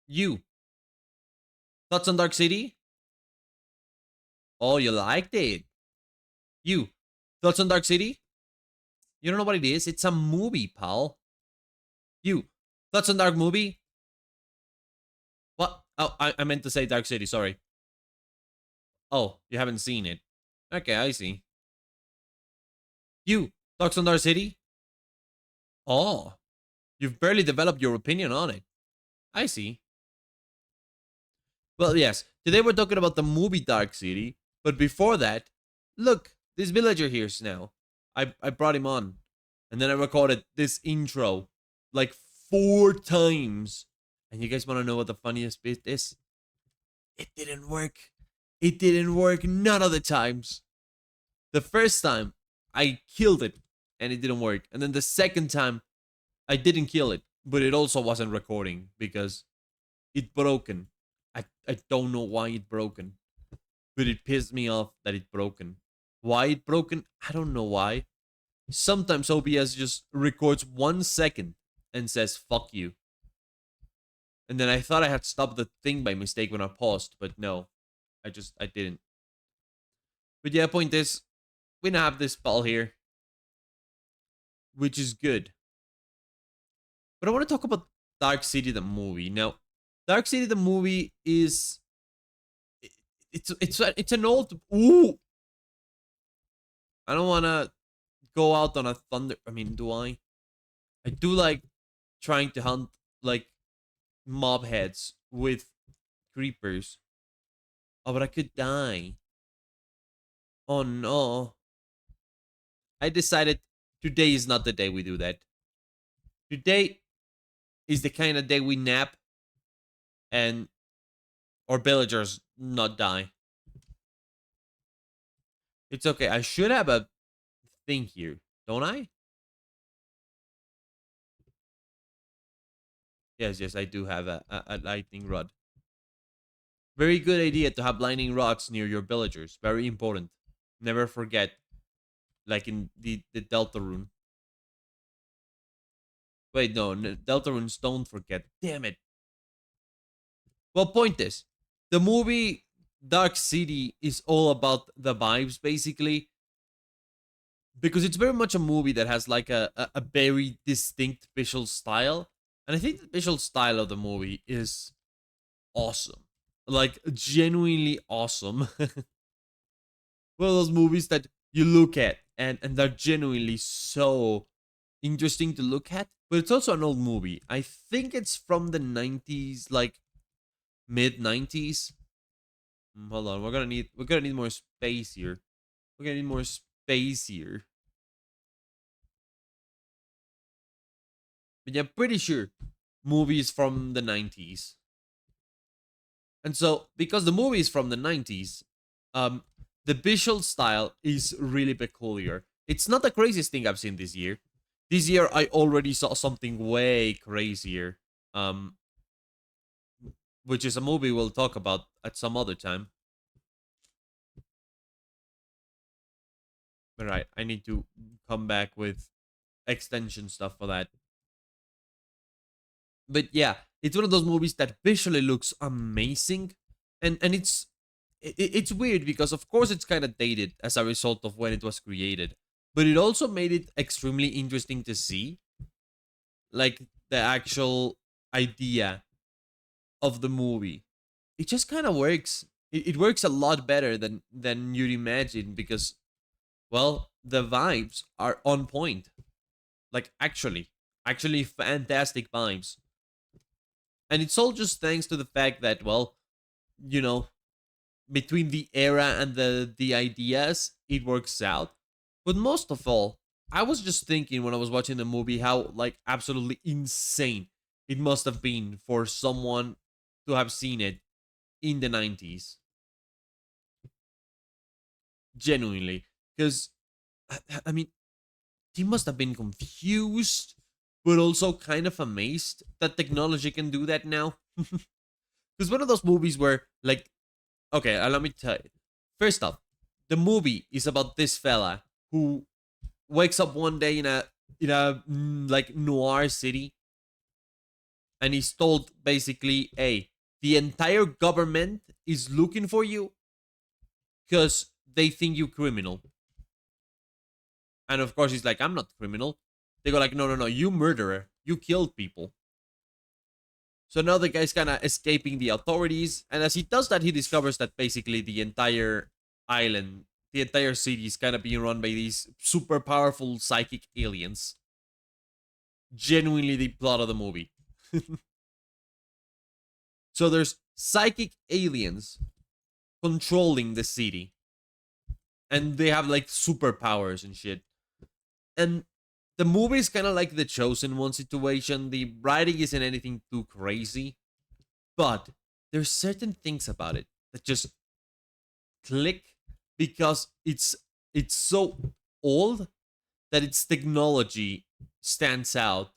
You. Thoughts on Dark City? Oh, you liked it. You. Thoughts on Dark City? You don't know what it is? It's a movie, pal. You. Thoughts on Dark Movie? What? Oh, I meant to say Dark City, sorry. Oh, you haven't seen it. Okay, I see. You. Thoughts on Dark City? Oh, you've barely developed your opinion on it. I see. Well, yes, today we're talking about the movie Dark City, but before that, look, this villager here's now. I brought him on, and then I recorded this intro like 4 times. And you guys want to know what the funniest bit is? It didn't work. It didn't work none of the times. The first time, I killed it, and it didn't work. And then the second time, I didn't kill it, but it also wasn't recording because it broken. I don't know why it broken, but it pissed me off that it broken. Why it broken? I don't know why. Sometimes OBS just records 1 second and says fuck you. And then I thought I had stopped the thing by mistake when I paused, but no. I didn't. But yeah, point is, we now have this spell here, which is good. But I want to talk about Dark City the movie. Now, Dark City the movie is it's an old ooh. I don't want to go out on a thunder. I mean, do I? I do like trying to hunt like mob heads with creepers. Oh, but I could die. Oh no. I decided today is not the day we do that. Today is the kind of day we nap and our villagers not die. It's okay. I should have a thing here, don't I? Yes, I do have a lightning rod. Very good idea to have lightning rods near your villagers. Very important. Never forget. Like in the Delta rune. Wait, no, Delta runes don't forget. Damn it. Well, point is, the movie Dark City is all about the vibes, basically, because it's very much a movie that has like a very distinct visual style, and I think the visual style of the movie is awesome, like genuinely awesome. One of those movies that you look at and they're genuinely so interesting to look at. But it's also an old movie. I think it's from the 90s, like mid 90s. Hold on, we're gonna need more space here. We're gonna need more space here. But yeah, pretty sure movies from the 90s. And so because the movie is from the 90s, um the visual style is really peculiar. It's not the craziest thing I've seen this year. This year I already saw something way crazier. Which is a movie we'll talk about at some other time. All right, I need to come back with extension stuff for that. But yeah, it's one of those movies that visually looks amazing, and it's weird because of course it's kind of dated as a result of when it was created, but it also made it extremely interesting to see, like the actual idea of the movie. It just kind of works. It works a lot better than you'd imagine because, well, the vibes are on point. Like actually fantastic vibes. And it's all just thanks to the fact that, well, you know, between the era and the ideas, it works out. But most of all, I was just thinking when I was watching the movie how like absolutely insane it must have been for someone to have seen it in the 90s. Genuinely. Because I mean, he must have been confused, but also kind of amazed that technology can do that now. Because one of those movies where, like, okay, let me tell you. First off, the movie is about this fella who wakes up one day in a like noire city, and he's told basically, hey, the entire government is looking for you because they think you criminal. And of course, he's like, I'm not criminal. They go like, no, no, no, you murderer. You killed people. So now the guy's kind of escaping the authorities. And as he does that, he discovers that basically the entire island, the entire city is kind of being run by these super powerful psychic aliens. Genuinely the plot of the movie. So there's psychic aliens controlling the city. And they have like superpowers and shit. And the movie is kind of like the Chosen One situation. The writing isn't anything too crazy, but there's certain things about it that just click because it's so old that its technology stands out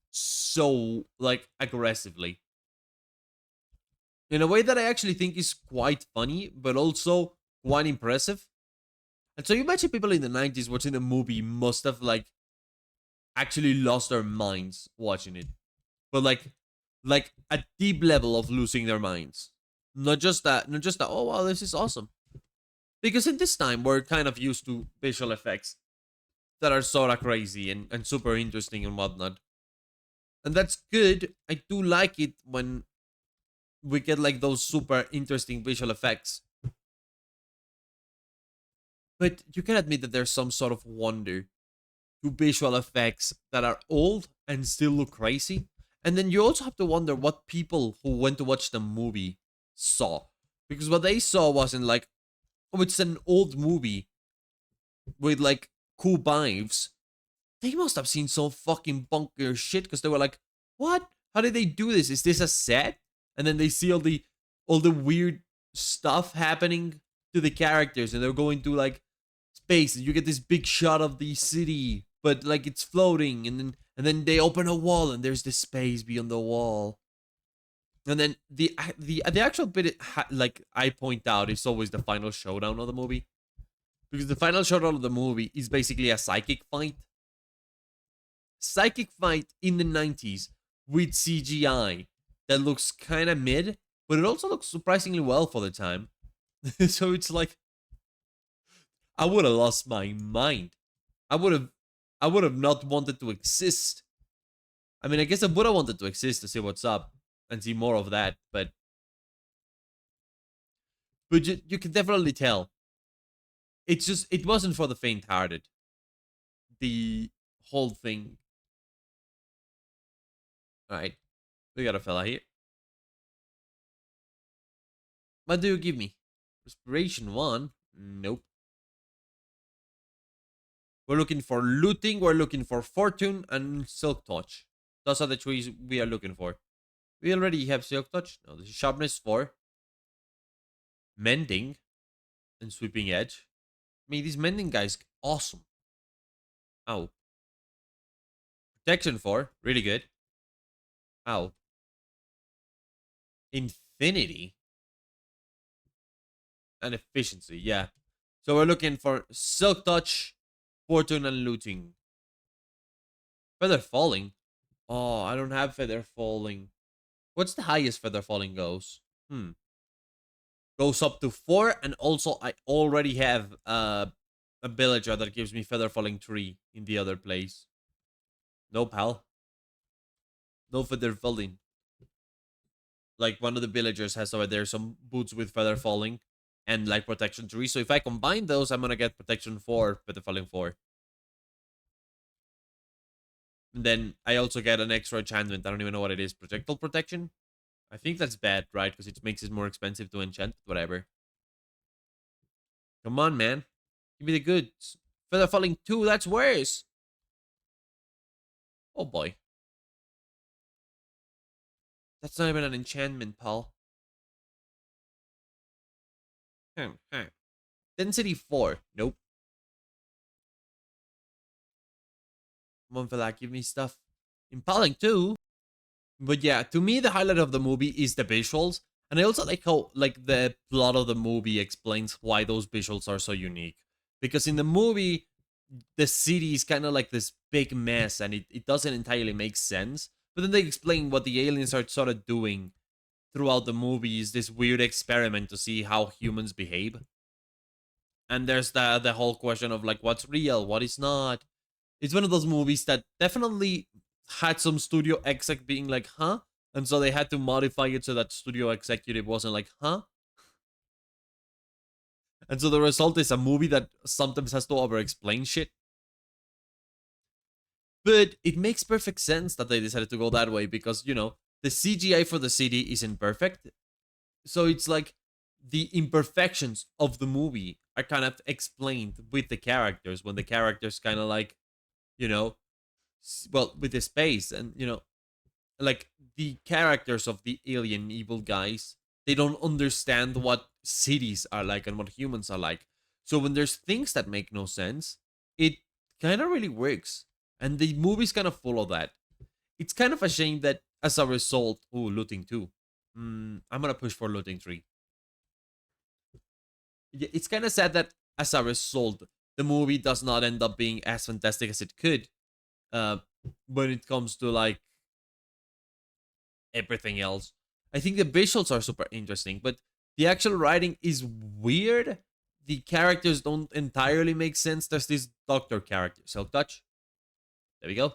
so like aggressively in a way that I actually think is quite funny, but also quite impressive. And so you imagine people in the 90s watching a movie must have like actually lost their minds watching it. But like a deep level of losing their minds. Not just that, oh wow, this is awesome. Because in this time we're kind of used to visual effects that are sort of crazy and super interesting and whatnot. And that's good. I do like it when we get like those super interesting visual effects. But you can admit that there's some sort of wonder to visual effects that are old and still look crazy. And then you also have to wonder what people who went to watch the movie saw. Because what they saw wasn't like, oh, it's an old movie with like cool vibes. They must have seen some fucking bunker shit because they were like, what? How did they do this? Is this a set? And then they see all the weird stuff happening to the characters, and they're going to like space, and you get this big shot of the city, but like it's floating, and then they open a wall, and there's this space beyond the wall. And then the actual bit like I point out is always the final showdown of the movie, because the final showdown of the movie is basically a psychic fight in the 90s with CGI that looks kind of mid, but it also looks surprisingly well for the time. So it's like I would have lost my mind. I would have I would have not wanted to exist. I mean, I guess I would have wanted to exist to see what's up and see more of that, but you can definitely tell. It's just it wasn't for the faint-hearted. The whole thing. All right, we got a fella here. What do you give me? Respiration 1? Nope. We're looking for looting, we're looking for fortune, and silk touch. Those are the trees we are looking for. We already have silk touch. No, this is sharpness 4. Mending and sweeping edge. I mean, this mending guy's awesome. Ow. Protection 4. Really good. Ow. Infinity. And efficiency. Yeah. So we're looking for silk touch, fortune, and looting. Feather falling. Oh, I don't have feather falling. What's the highest feather falling goes? Goes up to 4, and also I already have a villager that gives me feather falling 3 in the other place. No, pal. No feather falling. Like one of the villagers has over there some boots with feather falling and like protection 3. So if I combine those, I'm gonna get protection 4, feather falling 4. And then I also get an extra enchantment. I don't even know what it is. Projectile protection? I think that's bad, right? Because it makes it more expensive to enchant. Whatever. Come on, man. Give me the goods. Feather falling 2, that's worse. Oh boy. That's not even an enchantment, pal. Density 4. Nope. Come on, fella, give me stuff. Impaling 2. But yeah, to me, the highlight of the movie is the visuals. And I also like how like the plot of the movie explains why those visuals are so unique. Because in the movie, the city is kind of like this big mess and it doesn't entirely make sense. But then they explain what the aliens are sort of doing throughout the movie is this weird experiment to see how humans behave. And there's the whole question of like what's real, what is not. It's one of those movies that definitely had some studio exec being like, huh? And so they had to modify it so that studio executive wasn't like, huh? And so the result is a movie that sometimes has to over explain shit. But it makes perfect sense that they decided to go that way because, the CGI for the city isn't perfect. So it's like the imperfections of the movie are kind of explained with the characters when the characters kind of like, you know, well, with the space and, like the characters of the alien evil guys, they don't understand what cities are like and what humans are like. So when there's things that make no sense, it kind of really works. And the movie's kind of full of that. It's kind of a shame that as a result, looting 2. I'm gonna push for looting 3. Yeah, it's kind of sad that as a result, the movie does not end up being as fantastic as it could. Uh, when it comes to like everything else, I think the visuals are super interesting, but the actual writing is weird. The characters don't entirely make sense. There's this doctor character, Silk Touch. There we go.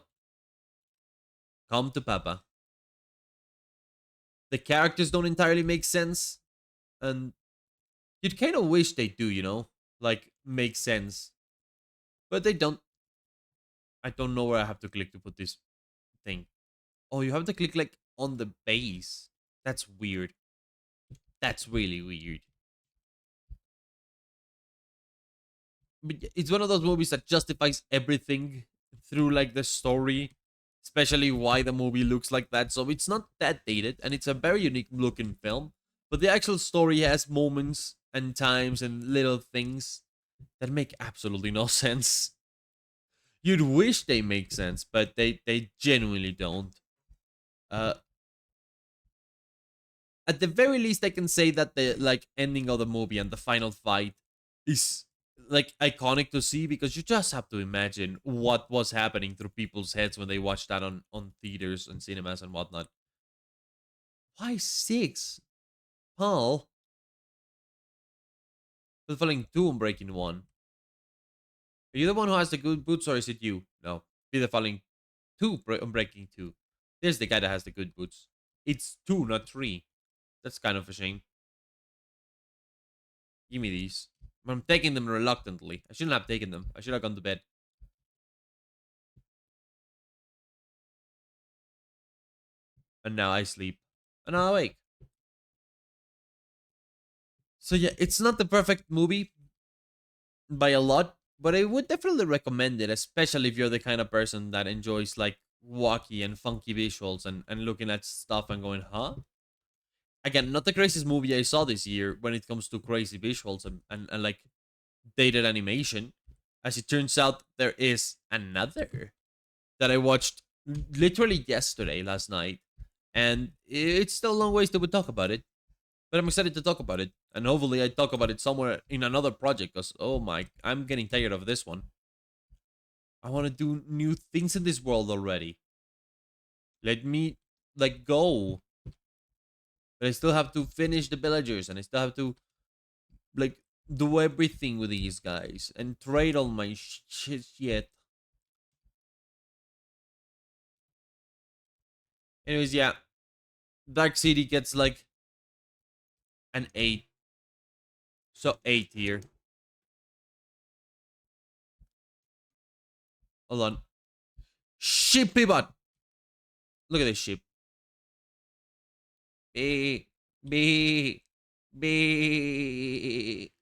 Come to Papa. The characters don't entirely make sense, and you'd kind of wish they do, like make sense, but they don't. I don't know where I have to click to put this thing. Oh, you have to click like on the base. That's weird. That's really weird. But it's one of those movies that justifies everything through like the story, especially why the movie looks like that. So it's not that dated, and it's a very unique looking film. But the actual story has moments and times and little things that make absolutely no sense. You'd wish they make sense, but they genuinely don't. Uh, at the very least, I can say that the like ending of the movie and the final fight is like iconic to see because you just have to imagine what was happening through people's heads when they watched that on theaters and cinemas and whatnot. Why 6, Paul? The following 2 on breaking 1. Are you the one who has the good boots, or is it you? No, be the following 2 on breaking 2. There's the guy that has the good boots. It's 2, not 3. That's kind of a shame. Give me these. I'm taking them reluctantly. I shouldn't have taken them. I should have gone to bed. And now I sleep. And now I wake. So yeah, it's not the perfect movie by a lot, but I would definitely recommend it, especially if you're the kind of person that enjoys like wacky and funky visuals and looking at stuff and going, huh? Again, not the craziest movie I saw this year when it comes to crazy visuals and like dated animation. As it turns out, there is another that I watched literally yesterday, last night, and it's still a long ways that we talk about it. But I'm excited to talk about it, and hopefully I talk about it somewhere in another project. Cause oh my, I'm getting tired of this one. I want to do new things in this world already. Let me like go, but I still have to finish the villagers, and I still have to like do everything with these guys and trade all my shit yet. Anyways, yeah, Dark City gets like an 8. So 8 here. Hold on. Sheep pivot. Look at this sheep. B B B